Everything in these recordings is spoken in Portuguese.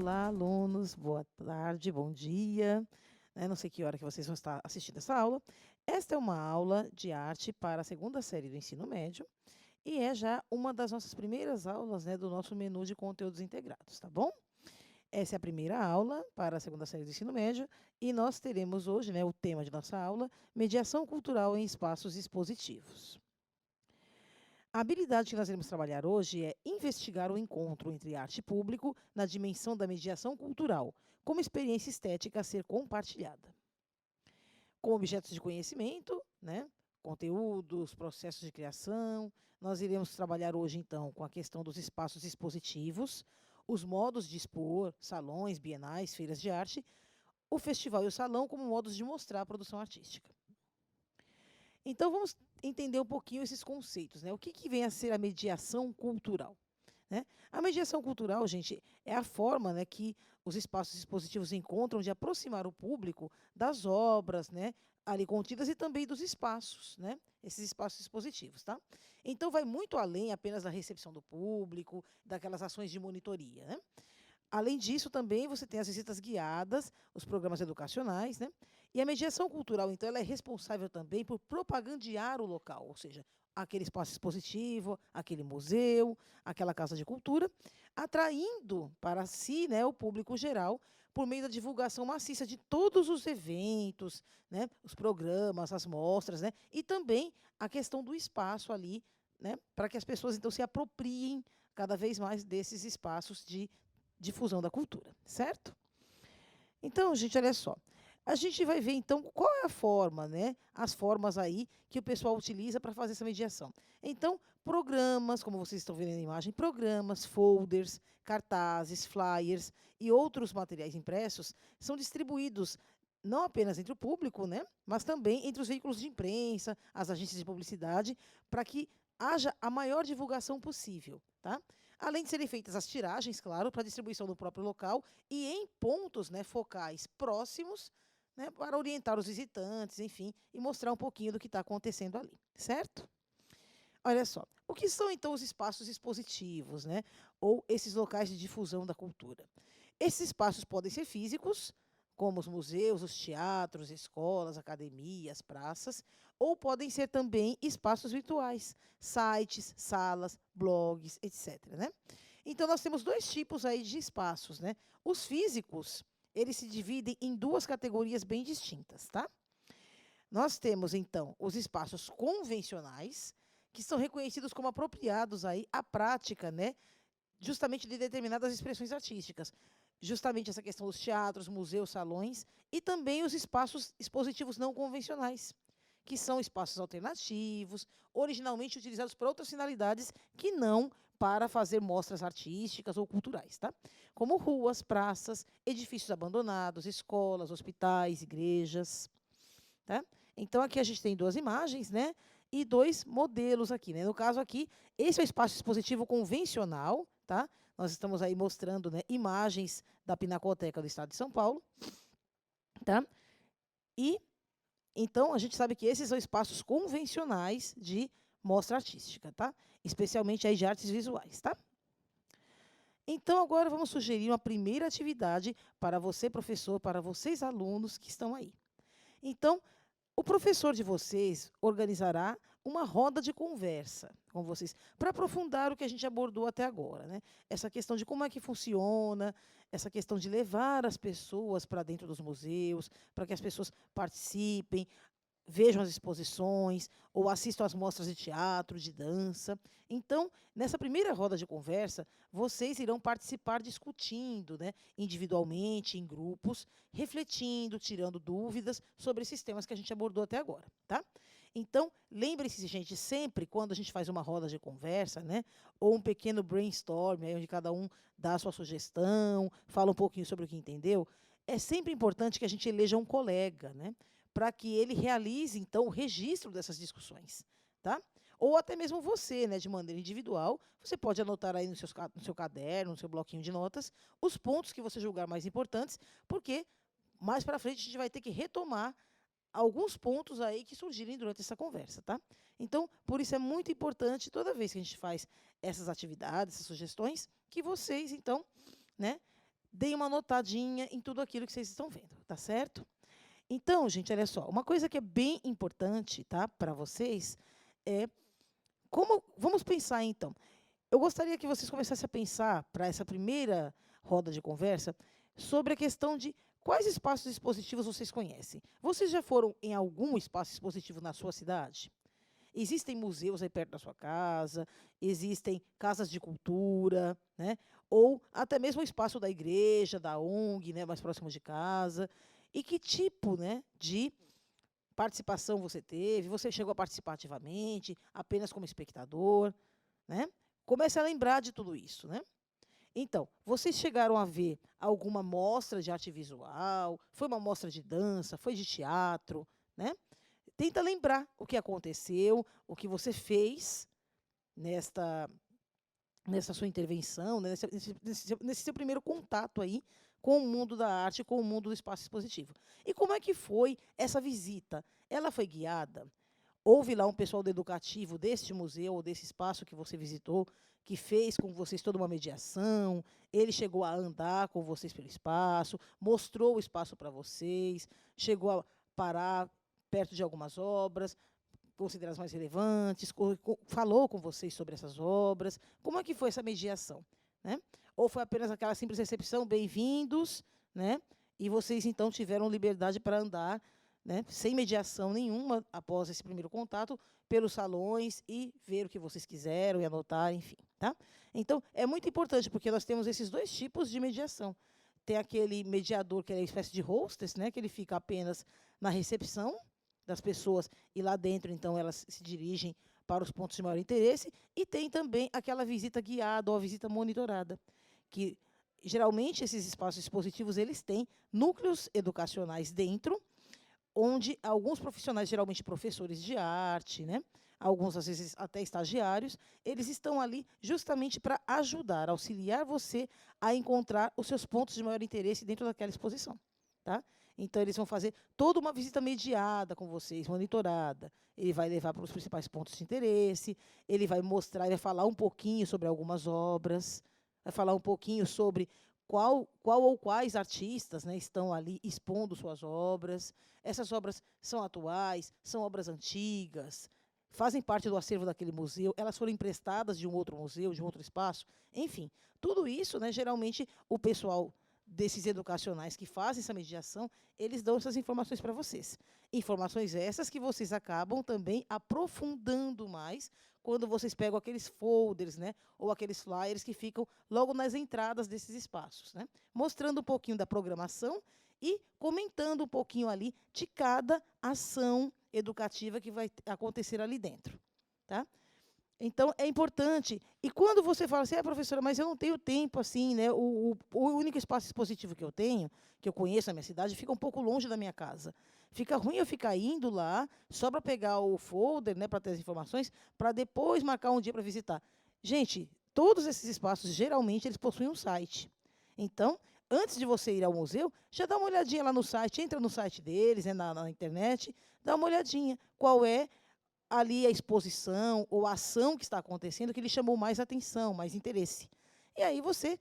Olá, alunos, boa tarde, bom dia. Não sei que hora que vocês vão estar assistindo essa aula. Esta é uma aula de arte para a segunda série do ensino médio e é já uma das nossas primeiras aulas, do nosso menu de conteúdos integrados, tá bom? Essa é a primeira aula para a segunda série do ensino médio e nós teremos hoje, o tema de nossa aula, mediação cultural em espaços expositivos. A habilidade que nós iremos trabalhar hoje é investigar o encontro entre arte e público na dimensão da mediação cultural, como experiência estética a ser compartilhada. Com objetos de conhecimento, conteúdos, processos de criação, nós iremos trabalhar hoje, então, com a questão dos espaços expositivos, os modos de expor, salões, bienais, feiras de arte, o festival e o salão como modos de mostrar a produção artística. Então, vamos entender um pouquinho esses conceitos. O que vem a ser a mediação cultural? A mediação cultural, gente, é a forma que os espaços expositivos encontram de aproximar o público das obras ali contidas e também dos espaços, esses espaços expositivos. Tá? Então, vai muito além apenas da recepção do público, daquelas ações de monitoria. Além disso, também você tem as visitas guiadas, os programas educacionais, E a mediação cultural, então, ela é responsável também por propagandear o local, ou seja, aquele espaço expositivo, aquele museu, aquela casa de cultura, atraindo para si, o público geral, por meio da divulgação maciça de todos os eventos, os programas, as mostras, e também a questão do espaço ali, para que as pessoas, então, se apropriem cada vez mais desses espaços de difusão da cultura, certo? Então, gente, olha só. A gente vai ver, então, qual é a forma, as formas aí que o pessoal utiliza para fazer essa mediação. Então, programas, como vocês estão vendo na imagem, programas, folders, cartazes, flyers e outros materiais impressos são distribuídos não apenas entre o público, mas também entre os veículos de imprensa, as agências de publicidade, para que haja a maior divulgação possível, tá? Além de serem feitas as tiragens, claro, para distribuição no próprio local e em pontos focais próximos, para orientar os visitantes, enfim, e mostrar um pouquinho do que está acontecendo ali, certo? Olha só, o que são, então, os espaços expositivos, ou esses locais de difusão da cultura? Esses espaços podem ser físicos, como os museus, os teatros, escolas, academias, praças, ou podem ser também espaços virtuais, sites, salas, blogs, etc. Então, nós temos dois tipos aí de espaços. Os físicos, eles se dividem em duas categorias bem distintas. Tá? Nós temos, então, os espaços convencionais, que são reconhecidos como apropriados aí à prática, justamente de determinadas expressões artísticas. Justamente essa questão dos teatros, museus, salões, e também os espaços expositivos não convencionais, que são espaços alternativos, originalmente utilizados para outras finalidades que não para fazer mostras artísticas ou culturais, tá? Como ruas, praças, edifícios abandonados, escolas, hospitais, igrejas. Tá? Então, aqui a gente tem duas imagens, e dois modelos aqui. No caso aqui, esse é o espaço expositivo convencional, tá? Nós estamos aí mostrando imagens da Pinacoteca do Estado de São Paulo. Tá? E, então, a gente sabe que esses são espaços convencionais de mostra artística, tá? Especialmente aí de artes visuais. Tá? Então, agora vamos sugerir uma primeira atividade para você, professor, para vocês, alunos que estão aí. Então, o professor de vocês organizará uma roda de conversa com vocês, para aprofundar o que a gente abordou até agora. Essa questão de como é que funciona, essa questão de levar as pessoas para dentro dos museus, para que as pessoas participem, vejam as exposições, ou assistam às mostras de teatro, de dança. Então, nessa primeira roda de conversa, vocês irão participar discutindo, individualmente, em grupos, refletindo, tirando dúvidas sobre esses temas que a gente abordou até agora. Tá? Então, lembre-se, gente, sempre quando a gente faz uma roda de conversa, ou um pequeno brainstorm, onde cada um dá a sua sugestão, fala um pouquinho sobre o que entendeu, é sempre importante que a gente eleja um colega, para que ele realize, então, o registro dessas discussões. Tá? Ou até mesmo você, de maneira individual, você pode anotar aí no seu caderno, no seu bloquinho de notas, os pontos que você julgar mais importantes, porque mais para frente a gente vai ter que retomar alguns pontos aí que surgirem durante essa conversa. Tá? Então, por isso é muito importante, toda vez que a gente faz essas atividades, essas sugestões, que vocês, então, deem uma notadinha em tudo aquilo que vocês estão vendo, tá certo? Então, gente, olha só, uma coisa que é bem importante, tá, para vocês é como vamos pensar então. Eu gostaria que vocês começassem a pensar para essa primeira roda de conversa sobre a questão de quais espaços expositivos vocês conhecem. Vocês já foram em algum espaço expositivo na sua cidade? Existem museus aí perto da sua casa, existem casas de cultura, né? Ou até mesmo o espaço da igreja, da ONG, né, mais próximo de casa. E que tipo, né, de participação você teve? Você chegou a participar ativamente, apenas como espectador, né? Comece a lembrar de tudo isso, né? Então, vocês chegaram a ver alguma mostra de arte visual? Foi uma mostra de dança? Foi de teatro, né? Tenta lembrar o que aconteceu, o que você fez nesta nessa sua intervenção, né, nesse seu primeiro contato aí com o mundo da arte, com o mundo do espaço expositivo. E como é que foi essa visita? Ela foi guiada? Houve lá um pessoal do educativo deste museu ou desse espaço que você visitou, que fez com vocês toda uma mediação, ele chegou a andar com vocês pelo espaço, mostrou o espaço para vocês, chegou a parar perto de algumas obras, consideradas mais relevantes, falou com vocês sobre essas obras. Como é que foi essa mediação? Né? Ou foi apenas aquela simples recepção, bem-vindos, né? E vocês, então, tiveram liberdade para andar, né, sem mediação nenhuma, após esse primeiro contato, pelos salões e ver o que vocês quiseram e anotar, enfim. Tá? Então, é muito importante, porque nós temos esses dois tipos de mediação. Tem aquele mediador, que é uma espécie de hostess, né, que ele fica apenas na recepção das pessoas, e lá dentro, então, elas se dirigem para os pontos de maior interesse, e tem também aquela visita guiada ou a visita monitorada, que geralmente esses espaços expositivos eles têm núcleos educacionais dentro, onde alguns profissionais, geralmente professores de arte, né, alguns às vezes até estagiários, eles estão ali justamente para ajudar, auxiliar você a encontrar os seus pontos de maior interesse dentro daquela exposição. Tá? Então, eles vão fazer toda uma visita mediada com vocês, monitorada. Ele vai levar para os principais pontos de interesse, ele vai mostrar, vai falar um pouquinho sobre algumas obras, vai falar um pouquinho sobre qual ou quais artistas, né, estão ali expondo suas obras. Essas obras são atuais, são obras antigas, fazem parte do acervo daquele museu, elas foram emprestadas de um outro museu, de um outro espaço. Enfim, tudo isso, né, geralmente, o pessoal desses educacionais que fazem essa mediação, eles dão essas informações para vocês. Informações essas que vocês acabam também aprofundando mais quando vocês pegam aqueles folders, né, ou aqueles flyers que ficam logo nas entradas desses espaços, né, mostrando um pouquinho da programação e comentando um pouquinho ali de cada ação educativa que vai acontecer ali dentro. Tá? Então, é importante. E quando você fala assim, professora, mas eu não tenho tempo assim, né? O único espaço expositivo que eu tenho, que eu conheço na minha cidade, fica um pouco longe da minha casa. Fica ruim eu ficar indo lá só para pegar o folder, né, para ter as informações, para depois marcar um dia para visitar. Gente, todos esses espaços, geralmente, eles possuem um site. Então, antes de você ir ao museu, já dá uma olhadinha lá no site, entra no site deles, né, na internet, dá uma olhadinha. Qual é ali a exposição ou a ação que está acontecendo que lhe chamou mais atenção, mais interesse. E aí você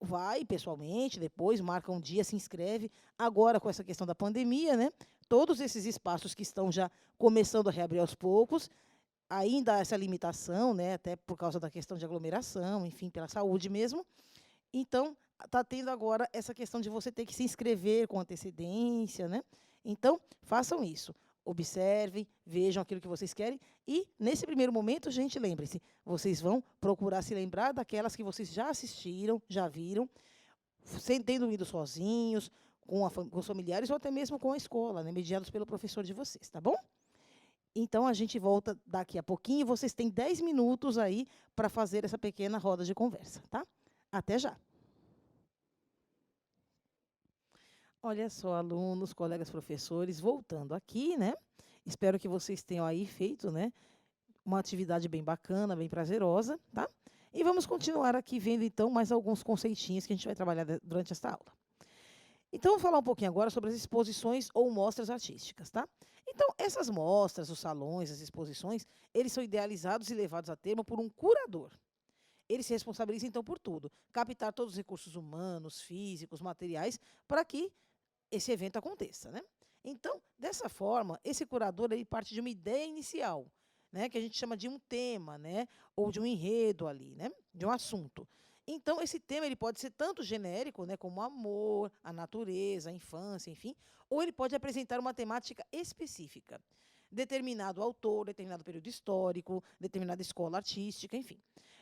vai pessoalmente, depois marca um dia, se inscreve. Agora, com essa questão da pandemia, né, todos esses espaços que estão já começando a reabrir aos poucos, ainda há essa limitação, né, até por causa da questão de aglomeração, enfim, pela saúde mesmo. Então, está tendo agora essa questão de você ter que se inscrever com antecedência, né? Então, façam isso. Observem, vejam aquilo que vocês querem e, nesse primeiro momento, gente, lembre-se, vocês vão procurar se lembrar daquelas que vocês já assistiram, já viram, sem tendo ido sozinhos, com os familiares ou até mesmo com a escola, né? Mediados pelo professor de vocês, tá bom? Então, a gente volta daqui a pouquinho e vocês têm 10 minutos aí para fazer essa pequena roda de conversa, tá? Até já. Olha só, alunos, colegas professores, voltando aqui, né? Espero que vocês tenham aí feito, né, uma atividade bem bacana, bem prazerosa, tá? E vamos continuar aqui vendo, então, mais alguns conceitinhos que a gente vai trabalhar durante esta aula. Então, vamos falar um pouquinho agora sobre as exposições ou mostras artísticas, tá? Então, essas mostras, os salões, as exposições, eles são idealizados e levados a termo por um curador. ele se responsabiliza, então, por tudo. Captar todos os recursos humanos, físicos, materiais, para que esse evento aconteça, né? Então, dessa forma, esse curador ele parte de uma ideia inicial, né, que a gente chama de um tema, né, ou de um enredo ali, né, de um assunto. Então, esse tema ele pode ser tanto genérico, né, como o amor, a natureza, a infância, enfim, ou ele pode apresentar uma temática específica, determinado autor, determinado período histórico, determinada escola artística, enfim.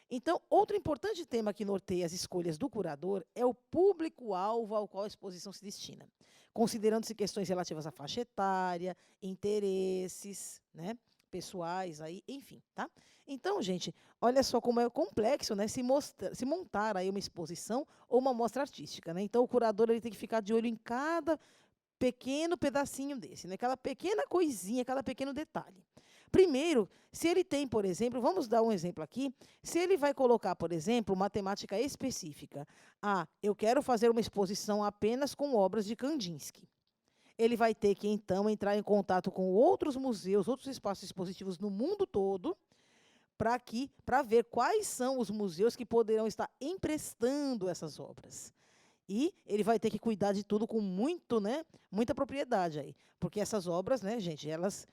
Então, outro importante tema que norteia as escolhas do curador é o público-alvo ao qual a exposição se destina, considerando-se questões relativas à faixa etária, interesses, né, pessoais, aí, enfim, tá? Então, gente, olha só como é complexo, né, se montar aí uma exposição ou uma mostra artística, né? Então, o curador ele tem que ficar de olho em cada pequeno pedacinho desse, né? Aquela pequena coisinha, aquele pequeno detalhe. Primeiro, se ele tem, por exemplo, vamos dar um exemplo aqui, se ele vai colocar, por exemplo, uma temática específica. Ah, eu quero fazer uma exposição apenas com obras de Kandinsky. Ele vai ter que, então, entrar em contato com outros museus, outros espaços expositivos no mundo todo, para ver quais são os museus que poderão estar emprestando essas obras. E ele vai ter que cuidar de tudo com muita propriedade aí. Porque essas obras, né, gente, elas,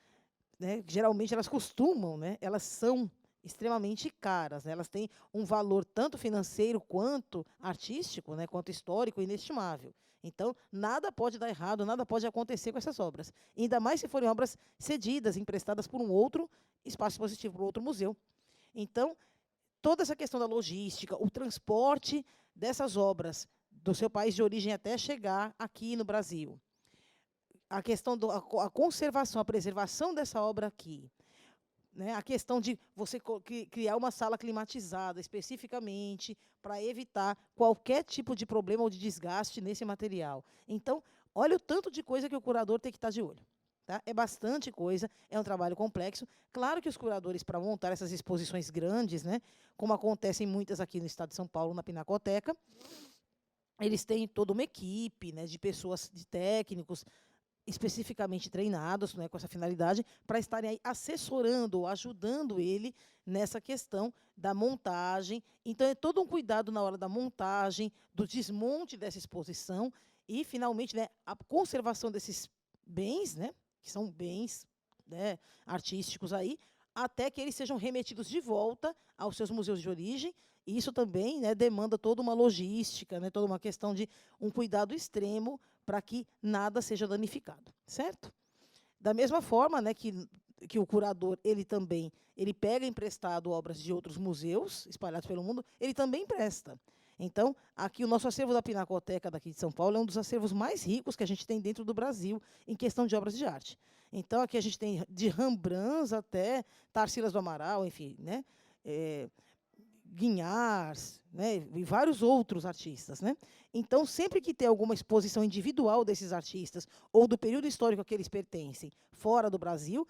né, geralmente elas costumam, né, elas são extremamente caras, né, elas têm um valor tanto financeiro quanto artístico, né, quanto histórico inestimável. Então, nada pode dar errado, nada pode acontecer com essas obras. Ainda mais se forem obras cedidas, emprestadas por um outro espaço expositivo, por outro museu. Então, toda essa questão da logística, o transporte dessas obras do seu país de origem até chegar aqui no Brasil, a questão da conservação, a preservação dessa obra aqui, né? A questão de você criar uma sala climatizada especificamente para evitar qualquer tipo de problema ou de desgaste nesse material. Então, olha o tanto de coisa que o curador tem que estar de olho. Tá? É bastante coisa, é um trabalho complexo. Claro que os curadores, para montar essas exposições grandes, né, como acontecem muitas aqui no estado de São Paulo, na Pinacoteca, eles têm toda uma equipe, né, de pessoas, de técnicos, especificamente treinados, né, com essa finalidade, para estarem aí assessorando ou ajudando ele nessa questão da montagem. Então, é todo um cuidado na hora da montagem, do desmonte dessa exposição e, finalmente, né, a conservação desses bens, né, que são bens, né, artísticos aí, até que eles sejam remetidos de volta aos seus museus de origem. E isso também, né, demanda toda uma logística, né, toda uma questão de um cuidado extremo para que nada seja danificado, certo? Da mesma forma, né, que o curador ele também ele pega emprestado obras de outros museus espalhados pelo mundo, ele também empresta. Então, aqui o nosso acervo da Pinacoteca daqui de São Paulo é um dos acervos mais ricos que a gente tem dentro do Brasil em questão de obras de arte. Então, aqui a gente tem de Rembrandts até Tarsila do Amaral, enfim, né? Guignard, né, e vários outros artistas, né? Então, sempre que tem alguma exposição individual desses artistas ou do período histórico a que eles pertencem fora do Brasil,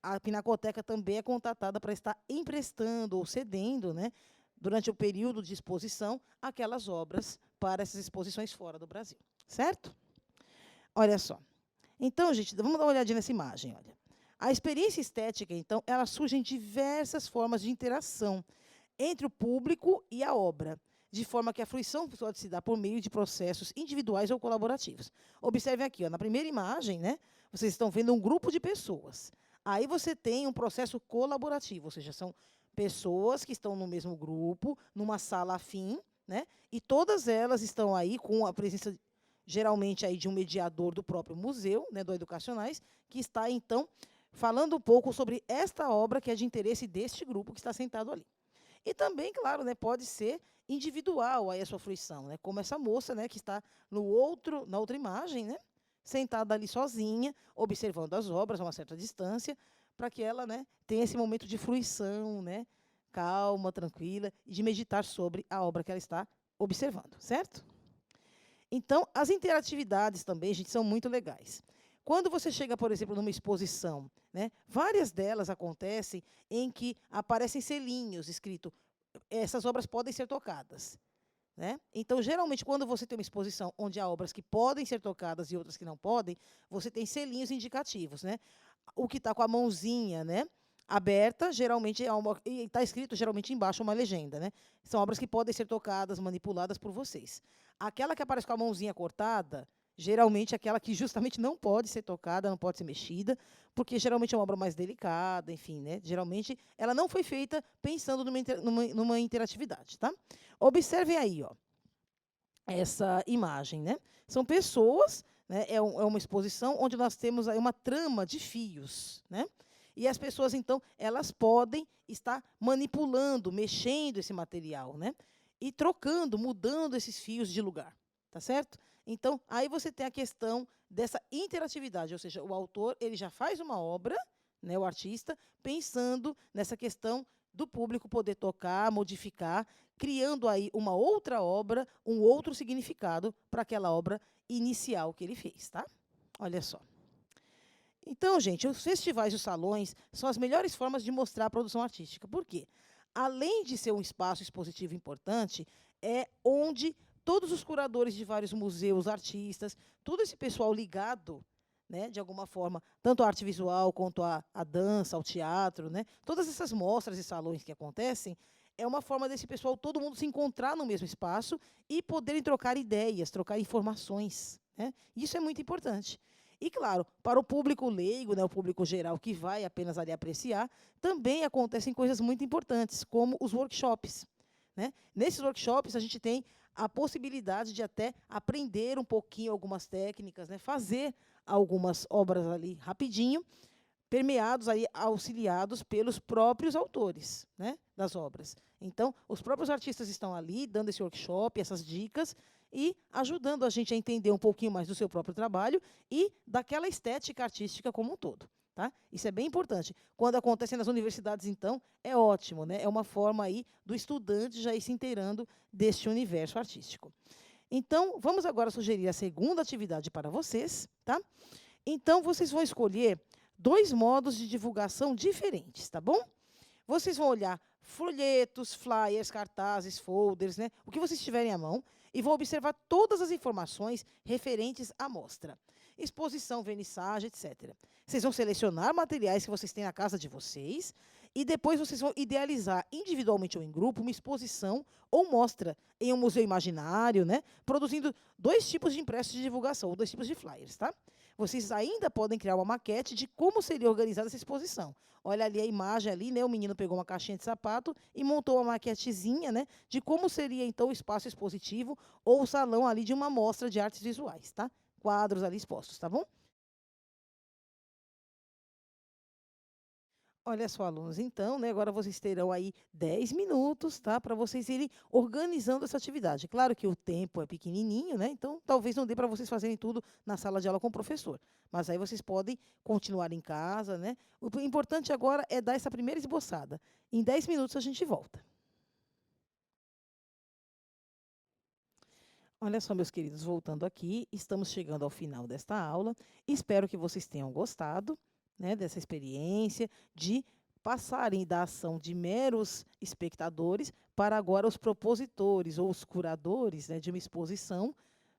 a Pinacoteca também é contatada para estar emprestando ou cedendo, né, durante o período de exposição, aquelas obras para essas exposições fora do Brasil, certo? Olha só. Então, gente, vamos dar uma olhadinha nessa imagem, olha. A experiência estética, então, ela surge em diversas formas de interação entre o público e a obra, de forma que a fruição pode se dar por meio de processos individuais ou colaborativos. Observem aqui, ó, na primeira imagem, né, vocês estão vendo um grupo de pessoas. Aí você tem um processo colaborativo, ou seja, são pessoas que estão no mesmo grupo, numa sala afim, né, e todas elas estão aí com a presença, geralmente, aí de um mediador do próprio museu, né, do Educacionais, que está, então, falando um pouco sobre esta obra que é de interesse deste grupo que está sentado ali. E também, claro, né, pode ser individual aí a sua fruição, né, como essa moça, né, que está na outra imagem, né, sentada ali sozinha, observando as obras a uma certa distância, para que ela, né, tenha esse momento de fruição, né, calma, tranquila, e de meditar sobre a obra que ela está observando, certo? Então, as interatividades também, gente, são muito legais. Quando você chega, por exemplo, numa exposição, né, várias delas acontecem em que aparecem selinhos escrito essas obras podem ser tocadas. Né? Então, geralmente, quando você tem uma exposição onde há obras que podem ser tocadas e outras que não podem, você tem selinhos indicativos. Né? O que está com a mãozinha, né, aberta, geralmente e está escrito geralmente embaixo uma legenda, né? São obras que podem ser tocadas, manipuladas por vocês. Aquela que aparece com a mãozinha cortada, geralmente é aquela que justamente não pode ser tocada, não pode ser mexida, porque geralmente é uma obra mais delicada, enfim, né? Geralmente ela não foi feita pensando numa interatividade, tá? Observem aí, ó, essa imagem, né? São pessoas, né? É uma exposição onde nós temos aí uma trama de fios, né? E as pessoas, então, elas podem estar manipulando, mexendo esse material, né? E trocando, mudando esses fios de lugar, tá certo? Então, aí você tem a questão dessa interatividade, ou seja, o autor ele já faz uma obra, né, o artista, pensando nessa questão do público poder tocar, modificar, criando aí uma outra obra, um outro significado para aquela obra inicial que ele fez, tá? Olha só. Então, gente, os festivais e os salões são as melhores formas de mostrar a produção artística. Por quê? Além de ser um espaço expositivo importante, é onde todos os curadores de vários museus, artistas, todo esse pessoal ligado, né, de alguma forma, tanto à arte visual quanto à dança, ao teatro, né, todas essas mostras e salões que acontecem, é uma forma desse pessoal, todo mundo se encontrar no mesmo espaço e poderem trocar ideias, trocar informações, né? Isso é muito importante. E, claro, para o público leigo, né, o público geral que vai apenas ali apreciar, também acontecem coisas muito importantes, como os workshops, né? Nesses workshops, a gente tem a possibilidade de até aprender um pouquinho algumas técnicas, né, fazer algumas obras ali rapidinho, permeados aí, auxiliados pelos próprios autores, né, das obras. Então, os próprios artistas estão ali dando esse workshop, essas dicas e ajudando a gente a entender um pouquinho mais do seu próprio trabalho e daquela estética artística como um todo. Tá? Isso é bem importante. Quando acontece nas universidades, então, é ótimo, né? É uma forma aí do estudante já ir se inteirando deste universo artístico. Então, vamos agora sugerir a segunda atividade para vocês, tá? Então, vocês vão escolher 2 modos de divulgação diferentes, tá bom? Vocês vão olhar folhetos, flyers, cartazes, folders, né? O que vocês tiverem à mão, e vão observar todas as informações referentes à mostra. Exposição, vernissagem, etc. Vocês vão selecionar materiais que vocês têm na casa de vocês e depois vocês vão idealizar individualmente ou em grupo uma exposição ou mostra em um museu imaginário, né? Produzindo 2 tipos de impressos de divulgação, ou 2 tipos de flyers, tá? Vocês ainda podem criar uma maquete de como seria organizada essa exposição. Olha ali a imagem ali, né? O menino pegou uma caixinha de sapato e montou uma maquetezinha, né, de como seria então o espaço expositivo ou o salão ali de uma mostra de artes visuais, tá? Quadros ali expostos, tá bom? Olha só, alunos, então, né, agora vocês terão aí 10 minutos, tá, para vocês irem organizando essa atividade. Claro que o tempo é pequenininho, né, então talvez não dê para vocês fazerem tudo na sala de aula com o professor. Mas aí vocês podem continuar em casa, né. O importante agora é dar essa primeira esboçada. Em 10 minutos a gente volta. Olha só, meus queridos, voltando aqui, estamos chegando ao final desta aula. Espero que vocês tenham gostado, né, dessa experiência de passarem da ação de meros espectadores para agora os propositores ou os curadores, né, de uma exposição,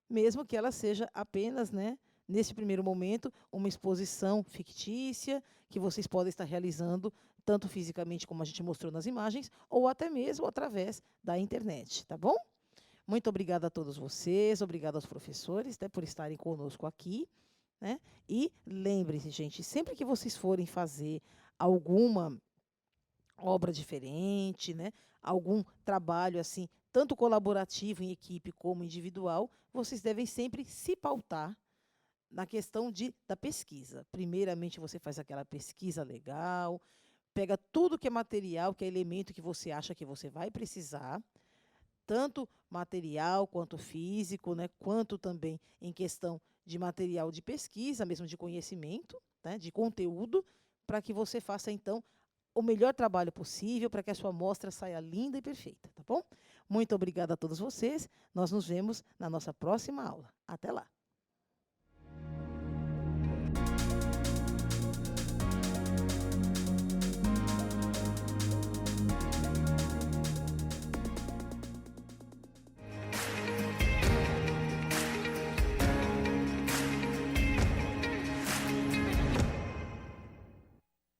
mesmo que ela seja apenas, né, nesse primeiro momento, uma exposição fictícia que vocês podem estar realizando tanto fisicamente como a gente mostrou nas imagens, ou até mesmo através da internet, tá bom? Muito obrigada a todos vocês, obrigada aos professores, né, por estarem conosco aqui, né? E lembrem-se, gente, sempre que vocês forem fazer alguma obra diferente, né, algum trabalho assim, tanto colaborativo em equipe como individual, vocês devem sempre se pautar na questão da pesquisa. Primeiramente, você faz aquela pesquisa legal, pega tudo que é material, que é elemento que você acha que você vai precisar, tanto material quanto físico, né, quanto também em questão de material de pesquisa, mesmo de conhecimento, né, de conteúdo, para que você faça, então, o melhor trabalho possível para que a sua amostra saia linda e perfeita, tá bom? Muito obrigada a todos vocês. Nós nos vemos na nossa próxima aula. Até lá!